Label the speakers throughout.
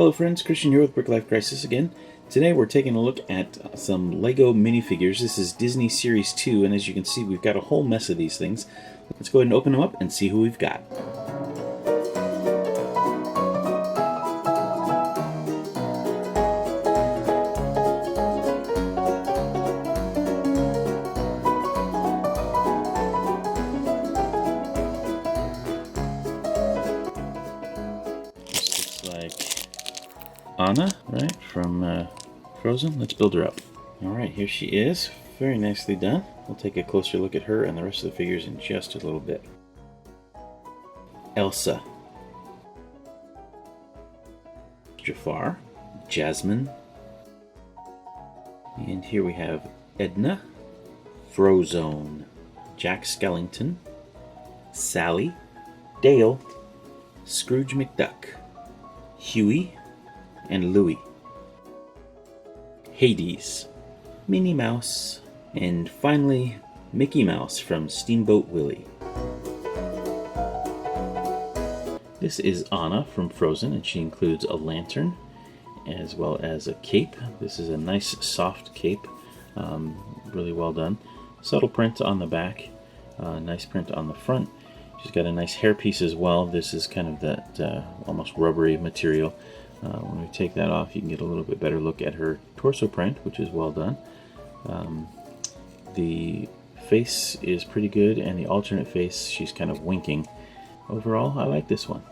Speaker 1: Hello friends, Christian here with BrickLifeCrisis again. Today we're taking a look at some Lego minifigures. This is Disney Series 2, and as you can see we've got a whole mess of these things. Let's go ahead and open them up and see who we've got. This looks like Anna, right, from Frozone. Let's build her up. Alright, here she is. Very nicely done. We'll take a closer look at her and the rest of the figures in just a little bit. Elsa. Jafar. Jasmine. And here we have Edna. Frozone. Jack Skellington. Sally. Dale. Scrooge McDuck. Huey. And Louie. Hades. Minnie Mouse. And finally, Mickey Mouse from Steamboat Willie. This is Anna from Frozone, and she includes a lantern as well as a cape. This is a nice soft cape, really well done. Subtle print on the back, nice print on the front. She's got a nice hairpiece as well. This is kind of that almost rubbery material. When we take that off, you can get a little bit better look at her torso print, which is well done. The face is pretty good, and the alternate face, she's kind of winking. Overall, I like this one.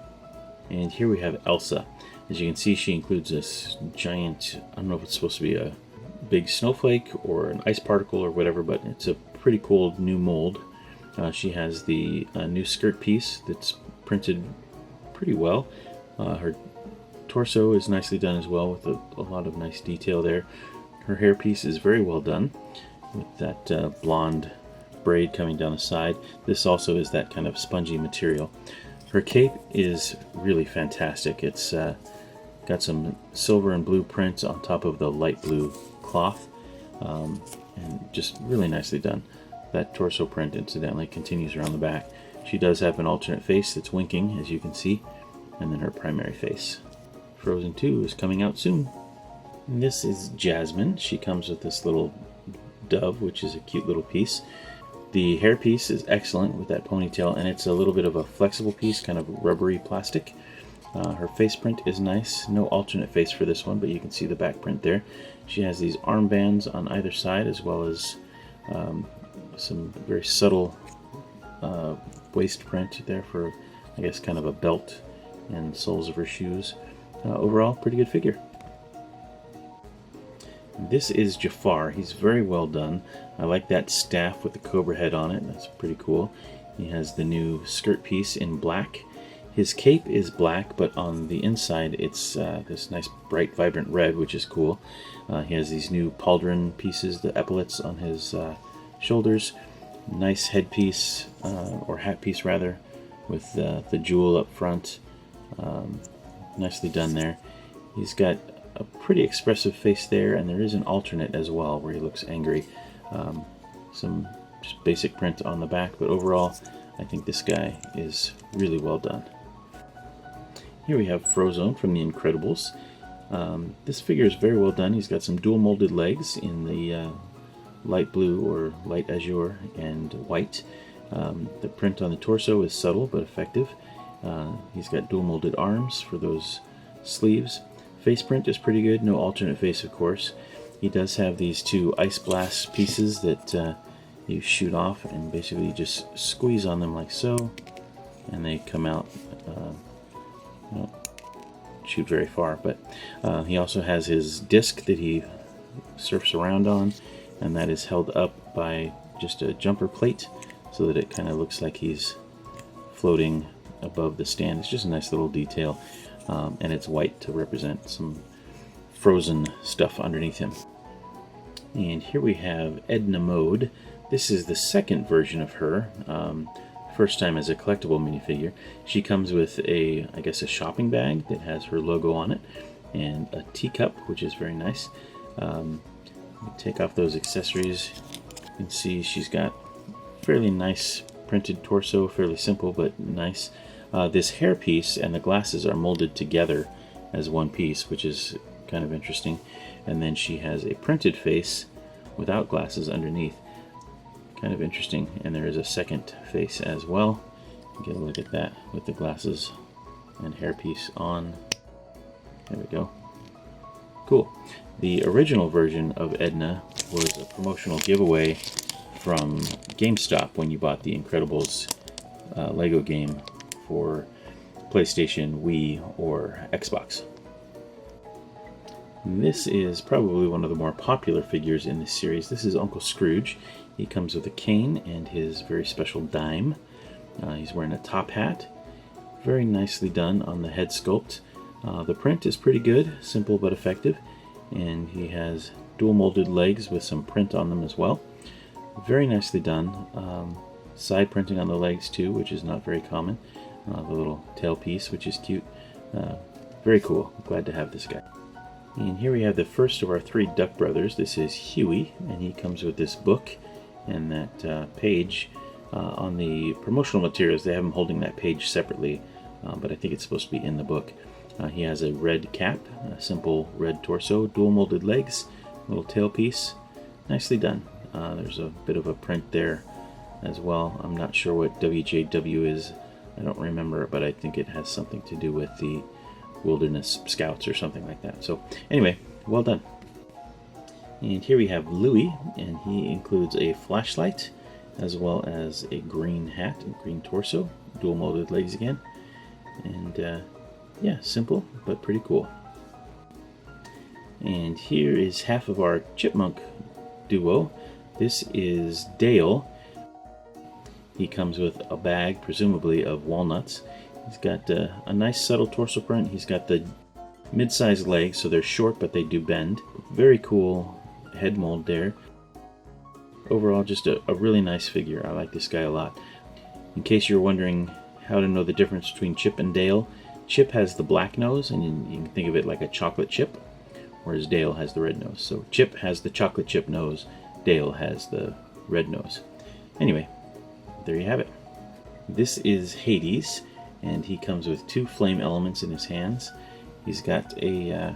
Speaker 1: And here we have Elsa. As you can see, she includes this giant, I don't know if it's supposed to be a big snowflake or an ice particle or whatever, but it's a pretty cool new mold. She has the new skirt piece that's printed pretty well. Her torso is nicely done as well, with a lot of nice detail there. Her hairpiece is very well done, with that blonde braid coming down the side. This also is that kind of spongy material. Her cape is really fantastic. It's got some silver and blue print on top of the light blue cloth, and just really nicely done. That torso print, incidentally, continues around the back. She does have an alternate face that's winking, as you can see, and then her primary face. Frozen 2 is coming out soon. And this is Jasmine. She comes with this little dove, which is a cute little piece. The hairpiece is excellent with that ponytail, and it's a little bit of a flexible piece, kind of rubbery plastic. Her face print is nice. No alternate face for this one, but you can see the back print there. She has these armbands on either side, as well as some very subtle waist print there for, I guess, kind of a belt and soles of her shoes. Overall, pretty good figure. This is Jafar. He's very well done. I like that staff with the cobra head on it. That's pretty cool. He has the new skirt piece in black. His cape is black, but on the inside it's this nice bright vibrant red, which is cool. He has these new pauldron pieces, the epaulets on his shoulders. Nice headpiece, or hat piece rather, with the jewel up front. Nicely done there. He's got a pretty expressive face there, and there is an alternate as well where he looks angry. Some just basic print on the back, but overall I think this guy is really well done. Here we have Frozone from The Incredibles. This figure is very well done. He's got some dual molded legs in the light blue or light azure and white. The print on the torso is subtle but effective. He's got dual molded arms for those sleeves. Face print is pretty good, no alternate face of course. He does have these two ice blast pieces that you shoot off and basically just squeeze on them like so, and they come out. Don't shoot very far, but he also has his disc that he surfs around on, and that is held up by just a jumper plate so that it kind of looks like he's floating above the stand. It's just a nice little detail. And it's white to represent some frozen stuff underneath him. And here we have Edna Mode. This is the second version of her, first time as a collectible minifigure. She comes with I guess a shopping bag that has her logo on it, and a teacup, which is very nice. Take off those accessories. You can see she's got fairly nice printed torso, fairly simple but nice. This hairpiece and the glasses are molded together as one piece, which is kind of interesting. And then she has a printed face without glasses underneath. Kind of interesting. And there is a second face as well. Get a look at that with the glasses and hairpiece on. There we go. Cool. The original version of Edna was a promotional giveaway from GameStop when you bought the Incredibles Lego game for PlayStation, Wii, or Xbox. This is probably one of the more popular figures in this series. This is Uncle Scrooge. He comes with a cane and his very special dime. He's wearing a top hat. Very nicely done on the head sculpt. The print is pretty good, simple but effective. And he has dual molded legs with some print on them as well. Very nicely done. Side printing on the legs too, which is not very common. The little tail piece, which is cute. Very cool. Glad to have this guy. And here we have the first of our three Duck brothers. This is Huey, and he comes with this book and that page. On the promotional materials, they have him holding that page separately, but I think it's supposed to be in the book. He has a red cap, a simple red torso, dual molded legs, little tail piece. Nicely done. There's a bit of a print there as well. I'm not sure what WJW is. I don't remember, but I think it has something to do with the Wilderness Scouts or something like that. So anyway, well done. And here we have Louie, and he includes a flashlight as well as a green hat and green torso, dual molded legs again. And yeah, simple but pretty cool. And here is half of our chipmunk duo. This is Dale. He comes with a bag, presumably of walnuts. He's got a nice subtle torso print. He's got the mid-sized legs, so they're short, but they do bend. Very cool head mold there. Overall, just a really nice figure. I like this guy a lot. In case you're wondering how to know the difference between Chip and Dale, Chip has the black nose, and you can think of it like a chocolate chip, whereas Dale has the red nose. So Chip has the chocolate chip nose, Dale has the red nose. Anyway, there you have it. This is Hades, and he comes with two flame elements in his hands. He's got a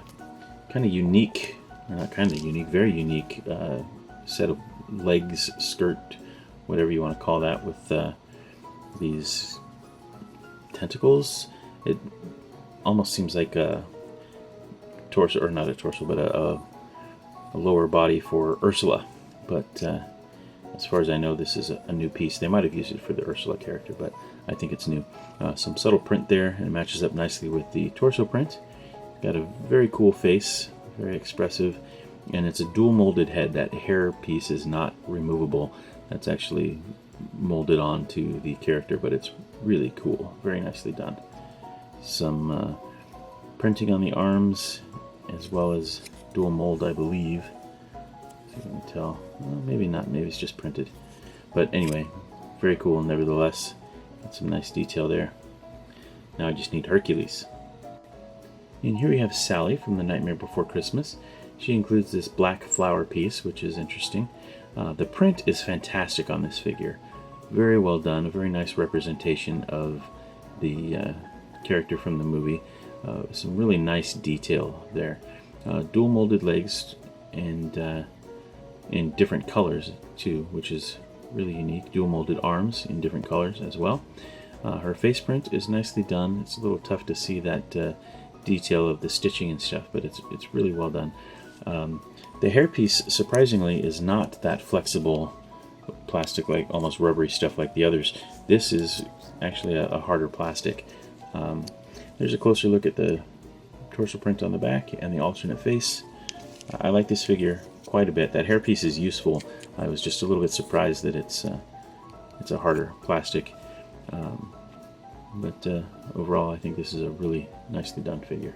Speaker 1: kind of unique, not kind of unique, very unique set of legs, skirt, whatever you want to call that, with these tentacles. It almost seems like a torso, or not a torso, but a lower body for Ursula. But as far as I know, this is a new piece. They might have used it for the Ursula character, but I think it's new. Some subtle print there, and it matches up nicely with the torso print. Got a very cool face, very expressive, and it's a dual molded head. That hair piece is not removable. That's actually molded onto the character, but it's really cool. Very nicely done. Some printing on the arms, as well as dual mold, I believe. So you can tell. Well, maybe not. Maybe it's just printed. But anyway, very cool nevertheless. Got some nice detail there. Now I just need Hercules. And here we have Sally from The Nightmare Before Christmas. She includes this black flower piece, which is interesting. The print is fantastic on this figure. Very well done. A very nice representation of the character from the movie. Some really nice detail there. Dual molded legs, and in different colors too, which is really unique. Dual molded arms in different colors as well. Her face print is nicely done. It's a little tough to see that detail of the stitching and stuff, but it's really well done. The hairpiece, surprisingly, is not that flexible plastic, like almost rubbery stuff like the others. This is actually a harder plastic. There's a closer look at the torso print on the back and the alternate face. I like this figure quite a bit. That hairpiece is useful. I was just a little bit surprised that it's a harder plastic. But overall, I think this is a really nicely done figure.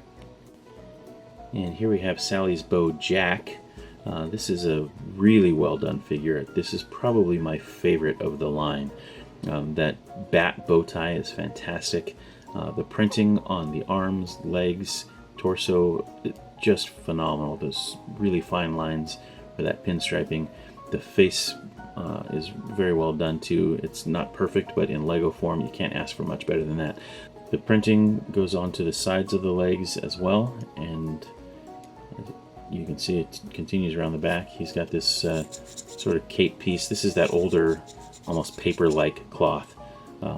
Speaker 1: And here we have Sally's beau, Jack. This is a really well done figure. This is probably my favorite of the line. That bat bow tie is fantastic. The printing on the arms, legs, torso, just phenomenal. Those really fine lines for that pinstriping. The face is very well done too. It's not perfect, but in Lego form, you can't ask for much better than that. The printing goes onto the sides of the legs as well, and you can see it continues around the back. He's got this sort of cape piece. This is that older, almost paper-like cloth,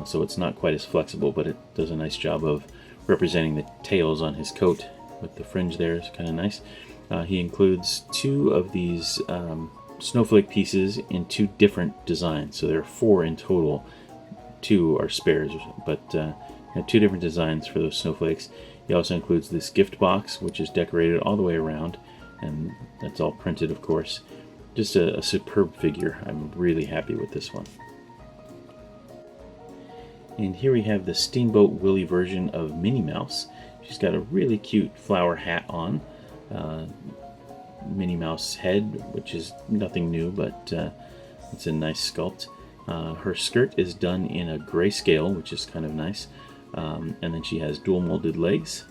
Speaker 1: so it's not quite as flexible, but it does a nice job of representing the tails on his coat with the fringe there. It's kind of nice. He includes 2 of these snowflake pieces in 2 different designs, so there are 4 in total. 2 are spares, but have 2 different designs for those snowflakes. He also includes this gift box, which is decorated all the way around, and that's all printed, of course. Just a superb figure. I'm really happy with this one. And here we have the Steamboat Willie version of Minnie Mouse. She's got a really cute flower hat on. Minnie Mouse head, which is nothing new, but it's a nice sculpt. Her skirt is done in a grayscale, which is kind of nice. And then she has dual molded legs,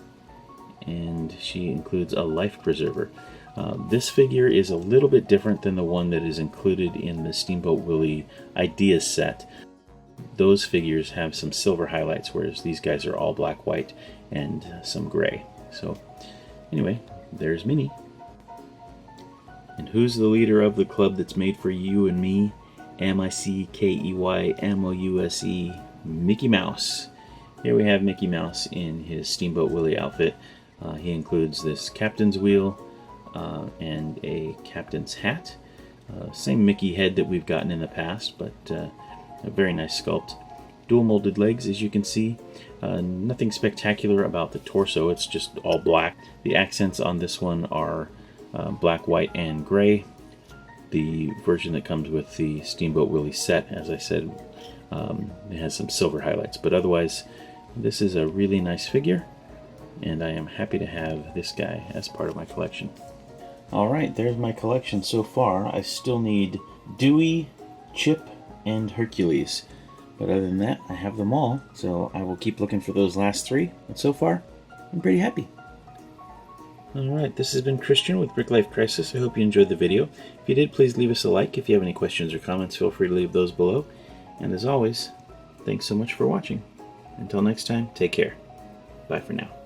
Speaker 1: and she includes a life preserver. This figure is a little bit different than the one that is included in the Steamboat Willie Ideas set. Those figures have some silver highlights, whereas these guys are all black, white, and some gray. So anyway, there's Minnie. And who's the leader of the club that's made for you and me? M-I-C-K-E-Y-M-O-U-S-E, Mickey Mouse. Here we have Mickey Mouse in his Steamboat Willie outfit. He includes this captain's wheel and a captain's hat. Same Mickey head that we've gotten in the past, but a very nice sculpt. Dual molded legs, as you can see. Nothing spectacular about the torso, it's just all black. The accents on this one are black, white, and gray. The version that comes with the Steamboat Willie set, as I said, it has some silver highlights, but otherwise this is a really nice figure, and I am happy to have this guy as part of my collection. Alright, there's my collection so far. I still need Dewey, Chip, and Hercules, but other than that I have them all, so I will keep looking for those last 3, but so far I'm pretty happy. Alright, this has been Christian with BrickLifeCrisis. I hope you enjoyed the video. If you did, please leave us a like. If you have any questions or comments, feel free to leave those below. And as always, thanks so much for watching. Until next time, take care. Bye for now.